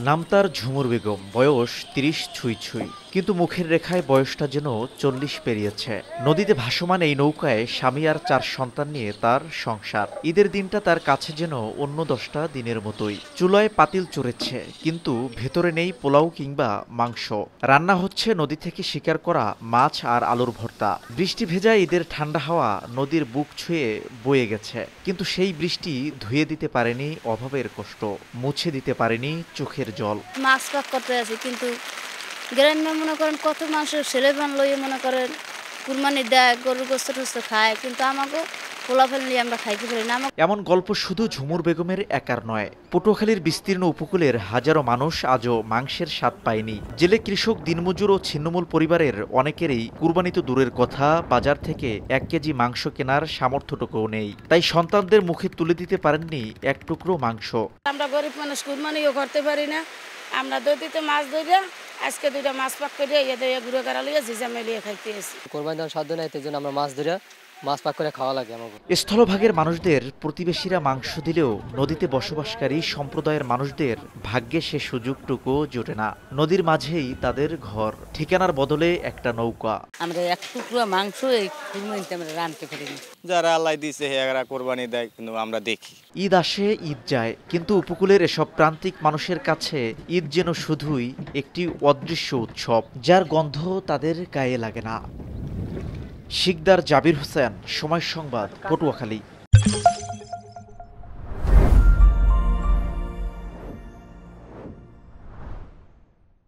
নাম তার ঝুমুর বেগম, বয়স ৩০ ছুঁই ছুঁই, কিন্তু মুখের রেখায় বয়সটা যেন ৪০ পেরিয়েছে। নদীতে ভাসমান এই নৌকায় স্বামী আর ৪ সন্তান নিয়ে তার সংসার। ঈদের দিনটা তার কাছে যেন অন্য ১০টা দিনের মতোই। চুলায় পাতিল চড়েছে, কিন্তু ভেতরে নেই পোলাও কিংবা মাংস। রান্না হচ্ছে নদী থেকে শিকার করা মাছ আর আলুর ভর্তা। বৃষ্টি ভেজা ঈদের ঠান্ডা হাওয়া নদীর বুক ছুঁয়ে বয়ে গেছে, কিন্তু সেই বৃষ্টি ধুয়ে দিতে পারেনি অভাবের কষ্ট, মুছে দিতে পারেনি চোখের জল। মাছ পাক করতে আছে, কিন্তু গ্রামে মনে করেন কত মানুষের ছেলে বান লইয়ে মনে করেন কুরবানি দেয়, গরুর গোস্ত টোস্ত খায়, কিন্তু আমাকে পোলা ফেললে আমরা খাইতে পারি না। এমন গল্প শুধু ঝুমুর বেগমের একার নয়। পটুয়াখালীর বিস্তীর্ণ উপকূলের হাজারো মানুষ আজও মাংসের স্বাদ পায়নি। জেলে কৃষক, দিনমজুর ও ছিন্নমূল পরিবারের অনেকেরই কুরবানি তো দূরের কথা, বাজার থেকে ১ কেজি মাংস কেনার সামর্থ্যটুকুও নেই। তাই সন্তানদের মুখে তুলে দিতে পারেননি এক টুকরো মাংস। আমরা গরিব মানুষ, কুরবানিও করতে পারি না। আমরা নদীতে মাছ ধরে আজকে 2টা মাছ পাক করে গুঁড়ো করা লইয়া জিজা মেলিয়ে খাইতে এসি। কোরবানি দেওয়ার সাধ্য নাই, এই জন্য আমরা মাছ ধরে মাছ পাক করে খাওয়া লাগে আমাকে। স্থলভাগের মানুষদের প্রতিবেশীরা মাংস দিলেও নদীতে বসবাসকারী সম্প্রদায়ের মানুষদের ভাগ্যে সে সুযোগটুকু জোটে না। নদীর মাঝেই তাদের ঘর, ঠিকানার বদলে একটা নৌকা। আমরা এক টুকরো মাংস এই কুরবানিতে আমরা রানতে পারিনি। যারা আল্লাহ দিয়েছে এরা কোরবানি দেয়, কিন্তু আমরা দেখি। ঈদ আসে, ঈদ যায়, কিন্তু উপকূলের এসব প্রান্তিক মানুষের কাছে ঈদ যেন শুধুই একটি অদৃশ্য উৎসব, যার গন্ধ তাদের গায়ে লাগে না। শিকদার জাবির হোসেন, সময় সংবাদ, পটুয়াখালী।